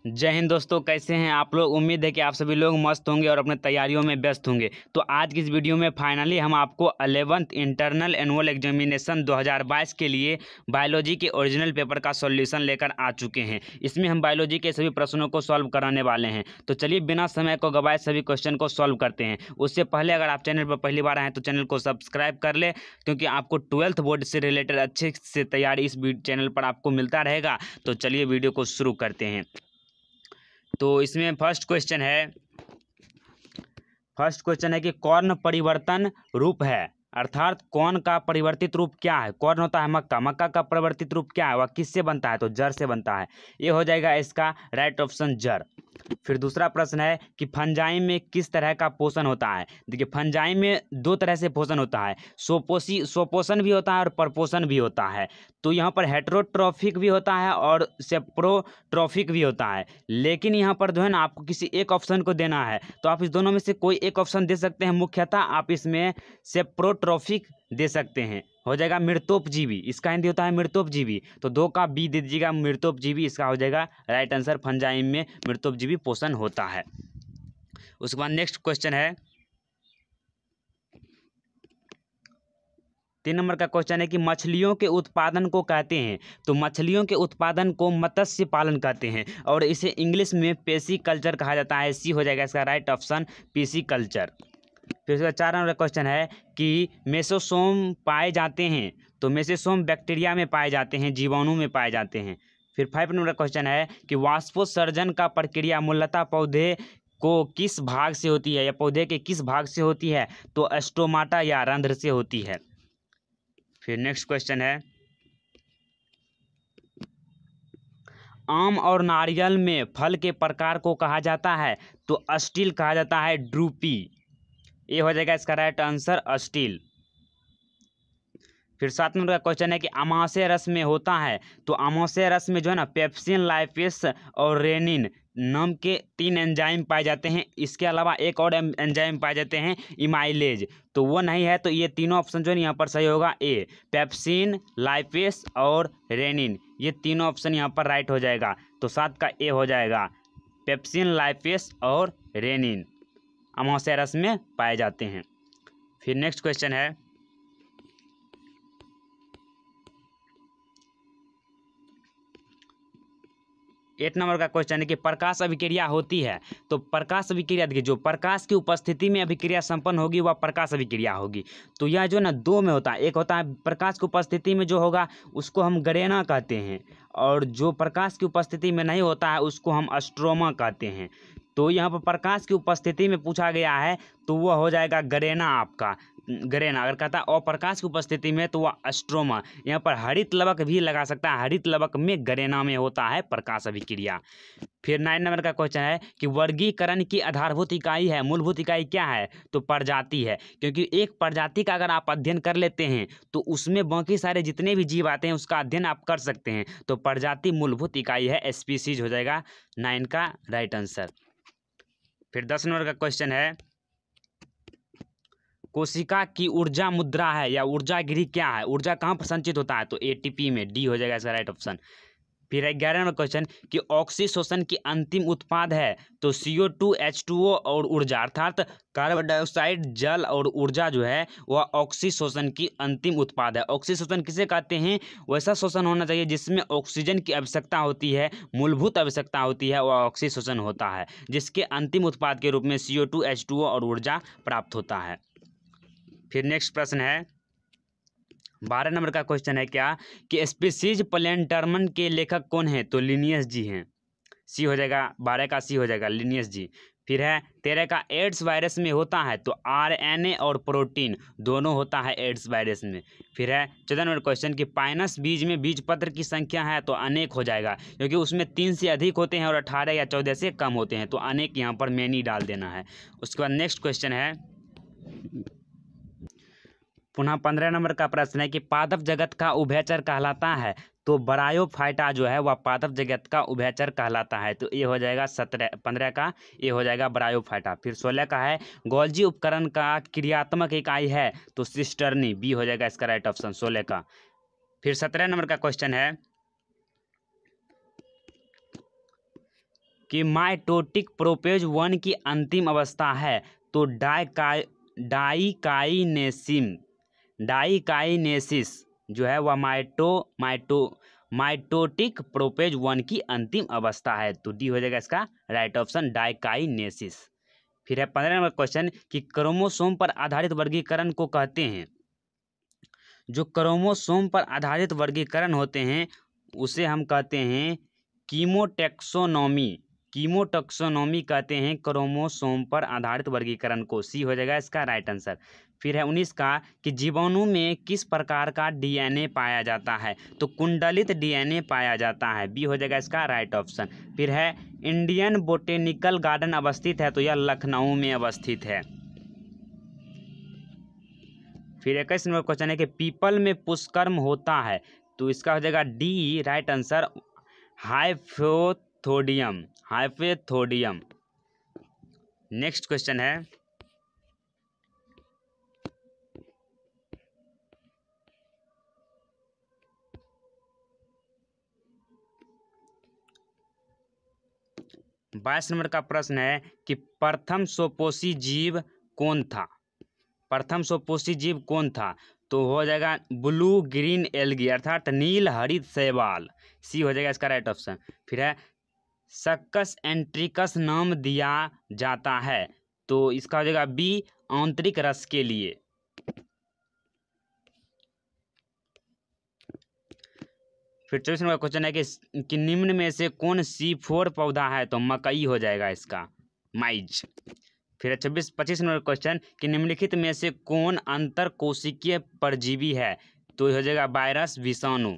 जय हिंद दोस्तों, कैसे हैं आप लोग। उम्मीद है कि आप सभी लोग मस्त होंगे और अपने तैयारियों में व्यस्त होंगे। तो आज की इस वीडियो में फाइनली हम आपको 11th इंटरनल एनुअल एग्जामिनेशन 2022 के लिए बायोलॉजी के ओरिजिनल पेपर का सॉल्यूशन लेकर आ चुके हैं। इसमें हम बायोलॉजी के सभी प्रश्नों को सॉल्व कराने वाले हैं। तो चलिए बिना समय को गवाए सभी क्वेश्चन को सॉल्व करते हैं। उससे पहले अगर आप चैनल पर पहली बार आए हैं तो चैनल को सब्सक्राइब कर ले, क्योंकि आपको 12th बोर्ड से रिलेटेड अच्छे से तैयारी इस चैनल पर आपको मिलता रहेगा। तो चलिए वीडियो को शुरू करते हैं। तो इसमें फर्स्ट क्वेश्चन है कि कौन परिवर्तन रूप है, अर्थात कौन का परिवर्तित रूप क्या है। कौन होता है मक्का, मक्का का परिवर्तित रूप क्या है, वह किससे बनता है, तो जर से बनता है। ये हो जाएगा इसका राइट ऑप्शन जर। फिर दूसरा प्रश्न है कि फंजाई में किस तरह का पोषण होता है। देखिए फंजाई में दो तरह से पोषण होता है, स्वपोषण भी होता है और परपोषण भी होता है। तो यहाँ पर हेटेरोट्रॉफिक भी होता है और सेप्रोट्रॉफिक भी होता है। लेकिन यहाँ पर जो है ना आपको किसी एक ऑप्शन को देना है, तो आप इस दोनों में से कोई एक ऑप्शन दे सकते हैं। मुख्यतः आप इसमें सेप्रोट्रॉफिक दे सकते हैं, हो जाएगा मृतोपजीवी। इसका हिंदी होता है मृतोपजीवी। तो दो का बी दे दीजिएगा, मृतोपजीवी इसका हो जाएगा राइट आंसर। फंजाई में मृतोपजीवी पोषण होता है। उसके बाद नेक्स्ट क्वेश्चन है 3 नंबर का क्वेश्चन है कि मछलियों के उत्पादन को कहते हैं। तो मछलियों के उत्पादन को मत्स्य पालन कहते हैं और इसे इंग्लिश में पेसी कल्चर कहा जाता है। सी हो जाएगा इसका राइट ऑप्शन, पीसी कल्चर। फिर उसका 4 नंबर का क्वेश्चन है कि मेसोसोम पाए जाते हैं। तो मेसोसोम बैक्टीरिया में पाए जाते हैं, जीवाणु में पाए जाते हैं। फिर 5 नंबर का क्वेश्चन है कि वाष्पोत्सर्जन का प्रक्रिया मूलतः पौधे को किस भाग से होती है, या पौधे के किस भाग से होती है, तो स्टोमाटा या रंध्र से होती है। फिर नेक्स्ट क्वेश्चन है आम और नारियल में फल के प्रकार को कहा जाता है। तो अस्टील कहा जाता है, ड्रूपी। ये हो जाएगा इसका राइट आंसर, अस्टील। फिर 7 नंबर का क्वेश्चन है कि अमाशय रस में होता है। तो अमाशय रस में जो है ना पेप्सिन, लाइपेस और रेनिन नाम के 3 एंजाइम पाए जाते हैं। इसके अलावा एक और एंजाइम पाए जाते हैं, इमाइलेज। तो वो नहीं है, तो ये तीनों ऑप्शन जो है यहाँ पर सही होगा। ए पेप्सिन, लाइपेस और रेनिन, ये तीनों ऑप्शन यहाँ पर राइट हो जाएगा। तो 7 का ए हो जाएगा, पेप्सिन, लाइपेस और रेनिन अमाशय रस में पाए जाते हैं। फिर नेक्स्ट क्वेश्चन है 8 नंबर का क्वेश्चन है कि प्रकाश अभिक्रिया होती है। तो प्रकाश अभिक्रिया, देखिए जो प्रकाश की उपस्थिति में अभिक्रिया संपन्न होगी वह प्रकाश अभिक्रिया होगी। तो यह जो ना दो में होता है, एक होता है प्रकाश की उपस्थिति में जो होगा उसको हम गरेना कहते हैं, और जो प्रकाश की उपस्थिति में नहीं होता है उसको हम स्ट्रोमा कहते हैं। तो यहाँ पर प्रकाश की उपस्थिति में पूछा गया है तो वह हो जाएगा गरेना, आपका गरेना। अगर कहता है अप्रकाश की उपस्थिति में तो वह स्ट्रोमा। यहाँ पर हरित लवक भी लगा सकता है, हरित लवक में गरेना में होता है प्रकाश अभिक्रिया। फिर 9 नंबर का क्वेश्चन है कि वर्गीकरण की आधारभूत इकाई है, मूलभूत इकाई क्या है, तो प्रजाति है। क्योंकि एक प्रजाति का अगर आप अध्ययन कर लेते हैं तो उसमें बाकी सारे जितने भी जीव आते हैं उसका अध्ययन आप कर सकते हैं। तो प्रजाति मूलभूत इकाई है, स्पीसीज हो जाएगा 9 का राइट आंसर। फिर 10 नंबर का क्वेश्चन है कोशिका की ऊर्जा मुद्रा है या ऊर्जा गिरी क्या है, ऊर्जा कहाँ पर संचित होता है, तो एटीपी में। डी हो जाएगा इसका राइट ऑप्शन। फिर 11 नंबर क्वेश्चन कि ऑक्सीशोषण की अंतिम उत्पाद है। तो CO2, H2O और ऊर्जा, अर्थात कार्बन डाइऑक्साइड, जल और ऊर्जा जो है वह ऑक्सीशोषण की अंतिम उत्पाद है। ऑक्सीशोषण किसे कहते हैं, वैसा शोषण होना चाहिए जिसमें ऑक्सीजन की आवश्यकता होती है, मूलभूत आवश्यकता होती है, वह ऑक्सीशोषण होता है, जिसके अंतिम उत्पाद के रूप में CO2, H2O और ऊर्जा प्राप्त होता है। फिर नेक्स्ट प्रश्न है 12 नंबर का क्वेश्चन है क्या कि स्पीसीज प्लैंटर्मन के लेखक कौन है, तो लिनियस जी हैं। सी हो जाएगा, 12 का सी हो जाएगा, लिनियस जी। फिर है 13 का एड्स वायरस में होता है। तो RNA और प्रोटीन दोनों होता है एड्स वायरस में। फिर है 14 नंबर क्वेश्चन कि पाइनस बीज में बीज पत्र की संख्या है, तो अनेक हो जाएगा, क्योंकि उसमें 3 से अधिक होते हैं और 18 या 14 से कम होते हैं। तो अनेक यहाँ पर मैनी डाल देना है। उसके बाद नेक्स्ट क्वेश्चन है पुनः 15 नंबर का प्रश्न है कि पादप जगत का उभयचर कहलाता है। तो ब्रायोफाइटा जो है वह पादप जगत का उभयचर कहलाता है। तो ये हो जाएगा 15 का, ये हो जाएगा ब्रायोफाइटा। फिर 16 का है गोल्जी उपकरण का क्रियात्मक इकाई है। तो सिस्टर्नी, बी हो जाएगा इसका राइट ऑप्शन 16 का। फिर 17 नंबर का क्वेश्चन है कि माइटोटिक प्रोपेज 1 की अंतिम अवस्था है तो डाइकाइनेसिस जो है वह माइटोटिक प्रोपेज 1 की अंतिम अवस्था है। तो डी हो जाएगा इसका राइट ऑप्शन, डाइकाइनेसिस। फिर है 15 नंबर क्वेश्चन कि क्रोमोसोम पर आधारित वर्गीकरण को कहते हैं। जो क्रोमोसोम पर आधारित वर्गीकरण होते हैं उसे हम कहते हैं कीमोटैक्सोनॉमी कहते हैं क्रोमोसोम पर आधारित वर्गीकरण को। सी हो जाएगा इसका राइट आंसर। फिर है 19 का कि जीवाणु में किस प्रकार का डीएनए पाया जाता है तो कुंडलित डीएनए पाया जाता है। बी हो जाएगा इसका राइट ऑप्शन। फिर है इंडियन बोटेनिकल गार्डन अवस्थित है तो यह लखनऊ में अवस्थित है। फिर 21 नंबर क्वेश्चन है कि पीपल में पुष्कर्म होता है तो इसका हो जाएगा डी राइट आंसर, हाइपोथोडियम। नेक्स्ट क्वेश्चन है बाईस नंबर का प्रश्न है कि प्रथम स्वपोषी जीव कौन था तो हो जाएगा ब्लू ग्रीन एल्गी अर्थात नील हरित शैवाल। सी हो जाएगा इसका राइट ऑप्शन। फिर है सक्कस एंट्रिकस नाम दिया जाता है तो इसका हो जाएगा बी आंतरिक रस के लिए। फिर 24 नंबर क्वेश्चन है कि निम्न में से कौन C4 पौधा है तो मकई हो जाएगा इसका, माइज। फिर 25 नंबर क्वेश्चन कि निम्नलिखित में से कौन अंतर कोशिकीय परजीवी है तो हो जाएगा वायरस, विषाणु।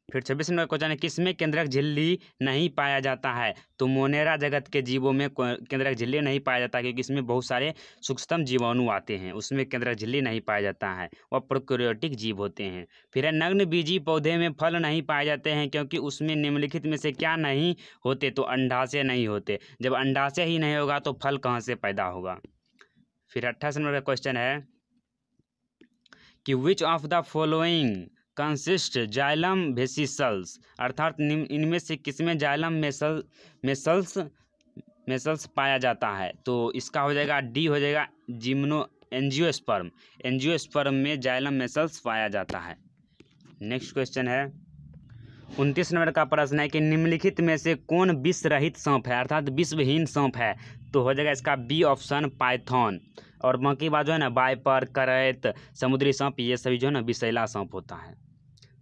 फिर 26 नंबर क्वेश्चन है किसमें केंद्रक झिल्ली नहीं पाया जाता है तो मोनेरा जगत के जीवों में केंद्रक झिल्ली नहीं पाया जाता क्योंकि इसमें बहुत सारे सूक्ष्म जीवाणु आते हैं, उसमें केंद्रक झिल्ली नहीं पाया जाता है, वह प्रोकैरियोटिक जीव होते हैं। फिर है नग्न बीजी पौधे में फल नहीं पाए जाते हैं क्योंकि उसमें निम्नलिखित में से क्या नहीं होते तो अंडाशय नहीं होते। जब अंडाशय ही नहीं होगा तो फल कहाँ से पैदा होगा। फिर 28 नंबर का क्वेश्चन है कि which of the following consist xylem vesicles अर्थात इनमें से किसमें जाइलम मेसल्स पाया जाता है तो इसका हो जाएगा डी हो जाएगा एंजियोस्पर्म में जाइलम मेसल्स पाया जाता है। नेक्स्ट क्वेश्चन है 29 नंबर का प्रश्न है कि निम्नलिखित में से कौन विष रहित सांप है अर्थात विषविहीन सांप है तो हो जाएगा इसका बी ऑप्शन, पाइथन। और बाकी बात जो है ना वाइपर, करैत, समुद्री सांप ये सभी जो है ना विषैला सांप होता है,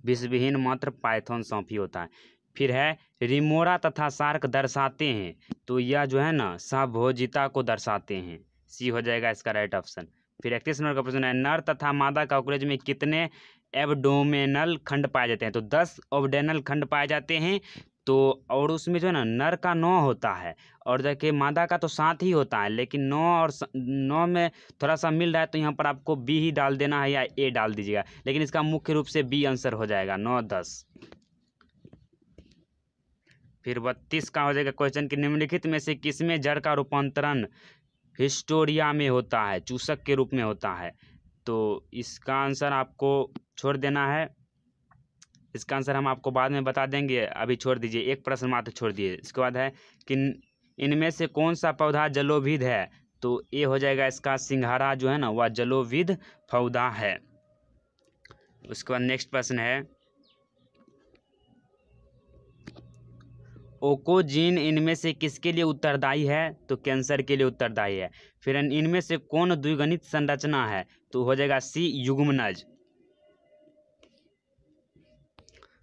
विषविहीन मात्र पाइथन सांप ही होता है। फिर है रिमोरा तथा शार्क दर्शाते हैं तो यह जो है ना सहभोजिता को दर्शाते हैं। सी हो जाएगा इसका राइट ऑप्शन। फिर 31 नंबर का प्रश्न है नर तथा मादा कॉकरोच में कितने एब्डोमेनल खंड पाए जाते हैं तो 10 एब्डोमेनल खंड पाए जाते हैं। तो और उसमें जो है ना नर का 9 होता है और देखिए मादा का तो 7 ही होता है, लेकिन 9 और 9 में थोड़ा सा मिल रहा है तो यहाँ पर आपको बी ही डाल देना है या ए डाल दीजिएगा, लेकिन इसका मुख्य रूप से बी आंसर हो जाएगा 9, 10। फिर 32 का हो जाएगा क्वेश्चन कि निम्नलिखित में से किसमें जड़ का रूपांतरण हिस्टोरिया में होता है, चूसक के रूप में होता है तो इसका आंसर आपको छोड़ देना है। इसका आंसर हम आपको बाद में बता देंगे, अभी छोड़ दीजिए, एक प्रश्न मात्र छोड़ दिए। इसके बाद है कि इनमें से कौन सा पौधा जलोविद है तो ये हो जाएगा इसका सिंघाड़ा जो है ना वह जलोविद पौधा है। उसके बाद नेक्स्ट प्रश्न है ओकोजीन इनमें से किसके लिए उत्तरदायी है तो कैंसर के लिए उत्तरदायी है। फिर इनमें से कौन द्विगुणित संरचना है तो हो जाएगा सी युग्मनज।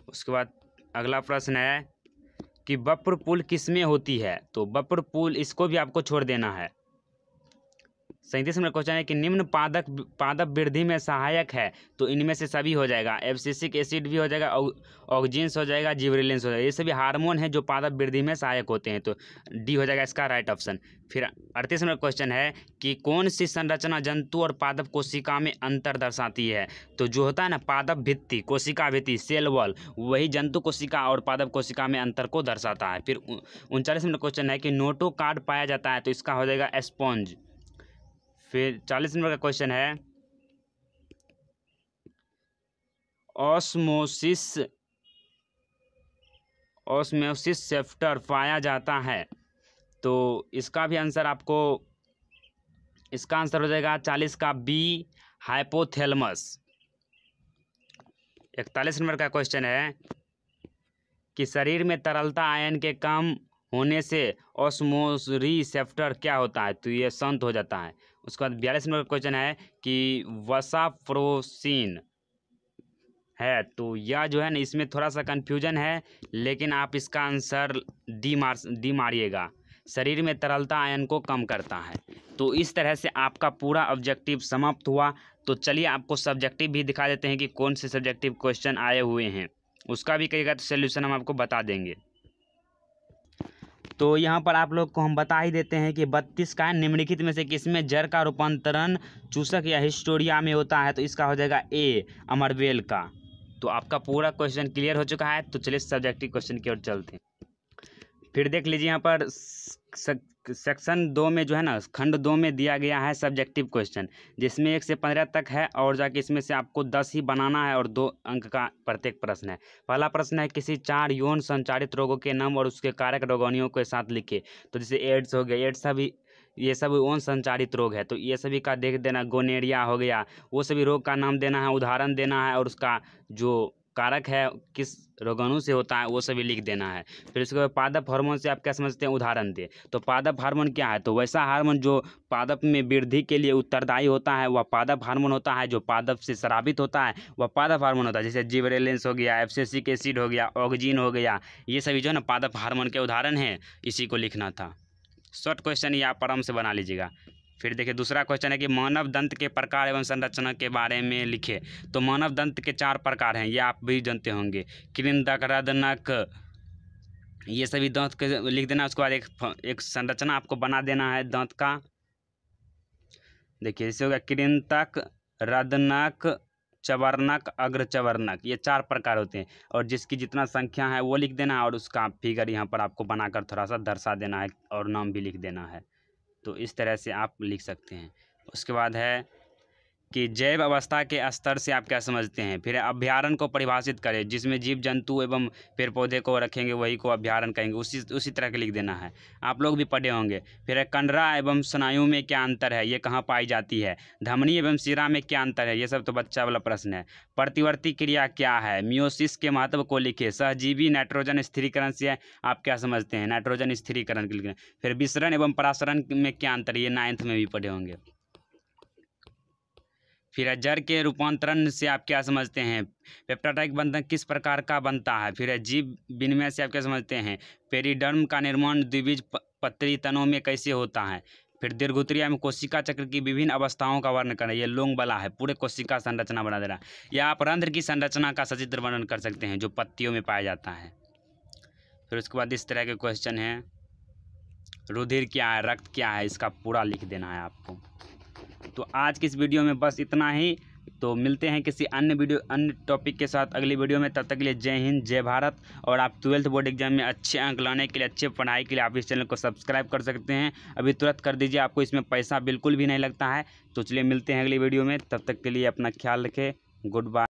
उसके बाद अगला प्रश्न है कि वप्र पुल किसमें होती है तो वप्र पुल इसको भी आपको छोड़ देना है। 37 नंबर क्वेश्चन है कि निम्न पादप वृद्धि में सहायक है तो इनमें से सभी हो जाएगा, एब्सिसिक एसिड भी हो जाएगा, ऑक्जिन्स हो जाएगा, जिबरेलिन्स हो जाएगा, ये सभी हार्मोन हैं जो पादप वृद्धि में सहायक होते हैं तो डी हो जाएगा इसका राइट ऑप्शन। फिर 38 नंबर क्वेश्चन है कि कौन सी संरचना जंतु और पादप कोशिका में अंतर दर्शाती है तो जो होता है ना पादप भित्ति, कोशिका भित्ति, सेल वॉल, वही जंतु कोशिका और पादप कोशिका में अंतर को दर्शाता है। फिर 39 नंबर क्वेश्चन है कि नोटोकार्ड पाया जाता है तो इसका हो जाएगा स्पॉन्ज। फिर 40 नंबर का क्वेश्चन है ऑस्मोसिस ऑस्मोसिस रिसेप्टर पाया जाता है? तो इसका भी आंसर आपको, इसका आंसर हो जाएगा 40 का बी, हाइपोथैलेमस। 41 नंबर का क्वेश्चन है कि शरीर में तरलता आयन के कम होने से ऑस्मोसिस रिसेप्टर क्या होता है? तो ये शांत हो जाता है। उसके बाद 42 नंबर का क्वेश्चन है कि वसा फ्रोसिन है, तो यह जो है ना, इसमें थोड़ा सा कन्फ्यूजन है, लेकिन आप इसका आंसर डी मारिएगा। शरीर में तरलता आयन को कम करता है। तो इस तरह से आपका पूरा ऑब्जेक्टिव समाप्त हुआ। तो चलिए आपको सब्जेक्टिव भी दिखा देते हैं कि कौन से सब्जेक्टिव क्वेश्चन आए हुए हैं, उसका भी कहिएगा तो सोल्यूशन हम आपको बता देंगे। तो यहाँ पर आप लोग को हम बता ही देते हैं कि 32 का निम्नलिखित में से किसमें जड़ का रूपांतरण चूसक या हिस्टोरिया में होता है? तो इसका हो जाएगा ए, अमरवेल का। तो आपका पूरा क्वेश्चन क्लियर हो चुका है। तो चलिए सब्जेक्टिव क्वेश्चन की ओर चलते हैं। फिर देख लीजिए यहाँ पर सेक्शन 2 में जो है ना, खंड 2 में दिया गया है सब्जेक्टिव क्वेश्चन, जिसमें 1 से 15 तक है और जाके इसमें से आपको 10 ही बनाना है और 2 अंक का प्रत्येक प्रश्न है। पहला प्रश्न है किसी 4 यौन संचारित रोगों के नाम और उसके कारक रोगाणुओं के साथ लिखे। तो जैसे एड्स हो गया, एड्स सभी ये सब यौन संचारित रोग है, तो ये सभी का देख देना। गोनेरिया हो गया, वो सभी रोग का नाम देना है, उदाहरण देना है, और उसका जो कारक है किस रोगाणु से होता है वो सभी लिख देना है। फिर उसके बाद पादप हार्मोन से आप क्या समझते हैं? उदाहरण दे। तो पादप हार्मोन क्या है? तो वैसा हार्मोन जो पादप में वृद्धि के लिए उत्तरदायी होता है वह पादप हार्मोन होता है। जो पादप से स्रावित होता है वह पादप हार्मोन होता है। जैसे जिबरेलिन्स हो गया, एब्सिसिक एसिड हो गया, ऑक्सिन हो गया, ये सभी जो है ना पादप हार्मोन के उदाहरण हैं। इसी को लिखना था। शॉर्ट क्वेश्चन ये आप आराम से बना लीजिएगा। फिर देखिए दूसरा क्वेश्चन है कि मानव दंत के प्रकार एवं संरचना के बारे में लिखे। तो मानव दंत के 4 प्रकार हैं, ये आप भी जानते होंगे। कृंतक, रदनक, ये सभी दांत के लिख देना। उसके बाद एक संरचना आपको बना देना है दांत का। देखिए जैसे हो गया कृंतक, रदनक, चवर्णक, अग्रचवर्णक, ये 4 प्रकार होते हैं, और जिसकी जितना संख्या है वो लिख देना है, और उसका फिगर यहाँ पर आपको बनाकर थोड़ा सा दर्शा देना है और नाम भी लिख देना है। तो इस तरह से आप लिख सकते हैं। उसके बाद है कि जैव अवस्था के स्तर से आप क्या समझते हैं? फिर अभ्यारण्य को परिभाषित करें, जिसमें जीव जंतु एवं पेड़ पौधे को रखेंगे वही को अभ्यारण्य कहेंगे। उसी तरह के लिख देना है, आप लोग भी पढ़े होंगे। फिर है कंडरा एवं स्नायु में क्या अंतर है, ये कहाँ पाई जाती है? धमनी एवं शिरा में क्या अंतर है? ये सब तो बच्चा वाला प्रश्न है। प्रतिवर्ती क्रिया क्या है? मियोसिस के महत्व को लिखे। सहजीवी नाइट्रोजन स्थिरीकरण से आप क्या समझते हैं? नाइट्रोजन स्थिरीकरण के लिखना। फिर विसरण एवं परासरण में क्या अंतर है? ये 9th में भी पढ़े होंगे। फिर जड़ के रूपांतरण से आप क्या समझते हैं? पेप्टाइड बंधन किस प्रकार का बनता है? फिर जीव विनिमय से आप क्या समझते हैं? पेरिडर्म का निर्माण द्विबीज पत्री तनों में कैसे होता है? फिर दीर्घोत्तरीय में कोशिका चक्र की विभिन्न अवस्थाओं का वर्णन करें। ये लोंग वाला है, पूरे कोशिका संरचना बना दे रहा है। या आप रंध्र की संरचना का सचित्र वर्णन कर सकते हैं जो पत्तियों में पाया जाता है। फिर उसके बाद इस तरह के क्वेश्चन हैं, रुधिर क्या है, रक्त क्या है, इसका पूरा लिख देना है आपको। तो आज की इस वीडियो में बस इतना ही। तो मिलते हैं किसी अन्य टॉपिक के साथ अगली वीडियो में। तब तक के लिए जय हिंद, जय भारत। और आप 12th बोर्ड एग्जाम में अच्छे अंक लाने के लिए, अच्छे पढ़ाई के लिए आप इस चैनल को सब्सक्राइब कर सकते हैं। अभी तुरंत कर दीजिए, आपको इसमें पैसा बिल्कुल भी नहीं लगता है। तो चलिए मिलते हैं अगली वीडियो में, तब तक के लिए अपना ख्याल रखें। Good bye.